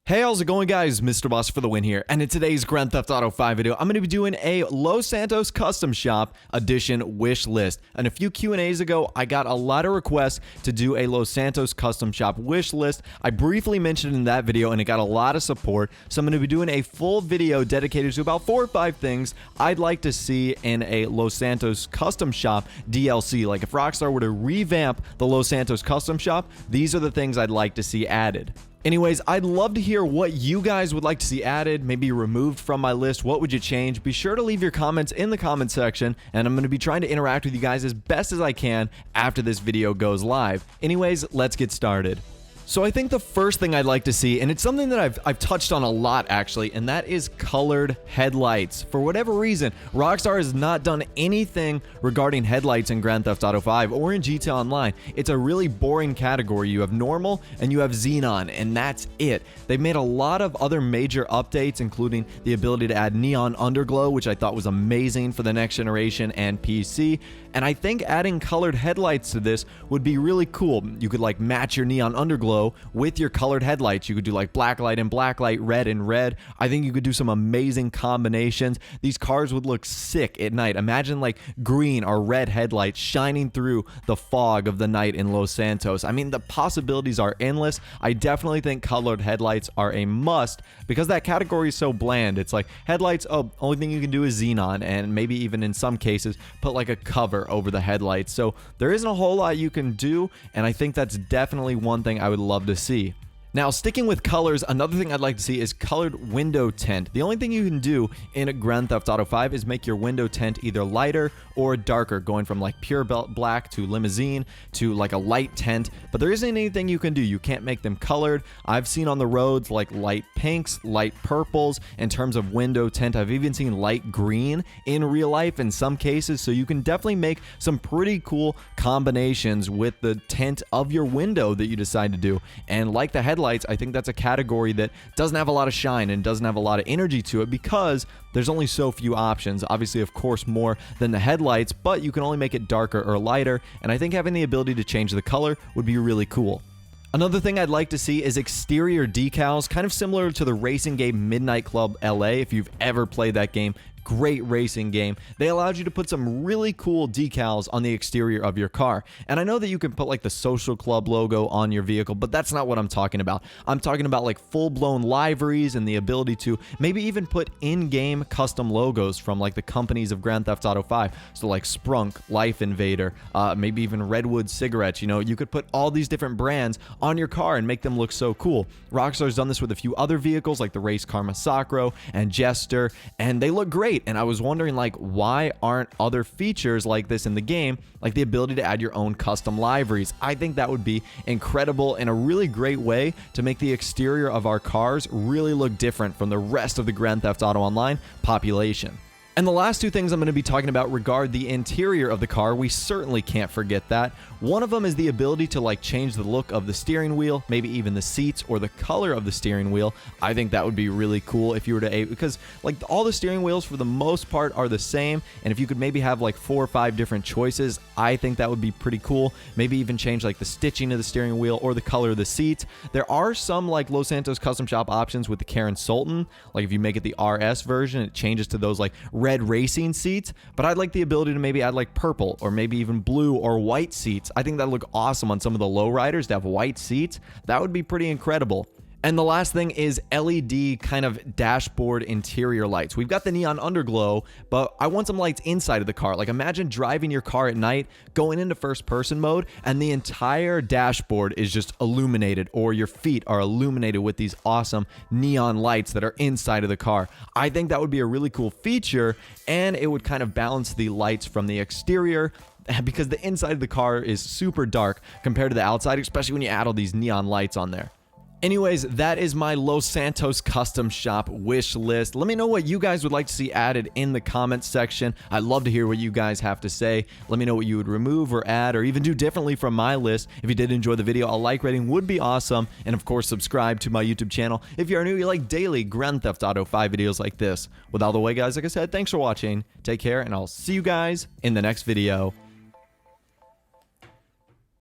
Hey, how's it going, guys? Mr. Boss for the win here, and in today's Grand Theft Auto 5 video, I'm going to be doing a Los Santos Custom Shop Edition wish list. And a few Q&As ago, I got a lot of requests to do a Los Santos Custom Shop wish list. I briefly mentioned in that video, and it got a lot of support, so I'm going to be doing a full video dedicated to about 4 or 5 things I'd like to see in a Los Santos Custom Shop DLC. Like if Rockstar were to revamp the Los Santos Custom Shop, these are the things I'd like to see added. Anyways, I'd love to hear what you guys would like to see added, maybe removed from my list. What would you change? Be sure to leave your comments in the comment section, and I'm going to be trying to interact with you guys as best as I can after this video goes live. Anyways, let's get started. So I think the first thing I'd like to see, and it's something that I've touched on a lot actually, and that is colored headlights. For whatever reason, Rockstar has not done anything regarding headlights in Grand Theft Auto 5 or in GTA Online. It's a really boring category. You have normal and you have xenon, and that's it. They've made a lot of other major updates, including the ability to add neon underglow, which I thought was amazing for the next generation and PC. And I think adding colored headlights to this would be really cool. You could like match your neon underglow with your colored headlights. You could do like black light and black light, red and red. I think you could do some amazing combinations. These cars would look sick at night. Imagine like green or red headlights shining through the fog of the night in Los Santos. I mean, the possibilities are endless. I definitely think colored headlights are a must because that category is so bland. It's like headlights, oh, only thing you can do is xenon, and maybe even in some cases put like a cover over the headlights. So there isn't a whole lot you can do, and I think that's definitely one thing I would love to see. Now, sticking with colors, another thing I'd like to see is colored window tint. The only thing you can do in Grand Theft Auto 5 is make your window tint either lighter or darker, going from like pure black to limousine to like a light tint, but there isn't anything you can do. You can't make them colored. I've seen on the roads like light pinks, light purples in terms of window tint. I've even seen light green in real life in some cases, so you can definitely make some pretty cool combinations with the tint of your window that you decide to do. And like the headlights, I think that's a category that doesn't have a lot of shine and doesn't have a lot of energy to it because there's only so few options. Obviously, of course, more than the headlights, but you can only make it darker or lighter, and I think having the ability to change the color would be really cool. Another thing I'd like to see is exterior decals, kind of similar to the racing game Midnight Club LA. If you've ever played that game, great racing game. They allowed you to put some really cool decals on the exterior of your car. And I know that you can put like the social club logo on your vehicle, but that's not what I'm talking about. I'm talking about like full-blown liveries and the ability to maybe even put in-game custom logos from like the companies of Grand Theft Auto 5. So like Sprunk, Life Invader, maybe even Redwood cigarettes. You know, you could put all these different brands on your car and make them look so cool. Rockstar's done this with a few other vehicles like the Race Car Massacro and Jester, and they look great. And I was wondering, like, why aren't other features like this in the game, like the ability to add your own custom liveries? I think that would be incredible and a really great way to make the exterior of our cars really look different from the rest of the Grand Theft Auto Online population. And the last 2 things I'm going to be talking about regard the interior of the car. We certainly can't forget that. One of them is the ability to like change the look of the steering wheel, maybe even the seats or the color of the steering wheel. I think that would be really cool if you were to, because like all the steering wheels for the most part are the same, and if you could maybe have like 4 or 5 different choices, I think that would be pretty cool. Maybe even change like the stitching of the steering wheel or the color of the seats. There are some like Los Santos Custom Shop options with the Karen Sultan. Like if you make it the RS version, it changes to those like red racing seats, but I'd like the ability to maybe add like purple or maybe even blue or white seats. I think that'd look awesome on some of the lowriders to have white seats. That would be pretty incredible. And the last thing is LED kind of dashboard interior lights. We've got the neon underglow, but I want some lights inside of the car. Like imagine driving your car at night, going into first person mode, and the entire dashboard is just illuminated, or your feet are illuminated with these awesome neon lights that are inside of the car. I think that would be a really cool feature, and it would kind of balance the lights from the exterior, because the inside of the car is super dark compared to the outside, especially when you add all these neon lights on there. Anyways, that is my Los Santos Custom Shop wish list. Let me know what you guys would like to see added in the comments section. I'd love to hear what you guys have to say. Let me know what you would remove or add or even do differently from my list. If you did enjoy the video, a like rating would be awesome. And of course, subscribe to my YouTube channel if you are new. You like daily Grand Theft Auto 5 videos like this. With all the way, guys, like I said, thanks for watching. Take care, and I'll see you guys in the next video.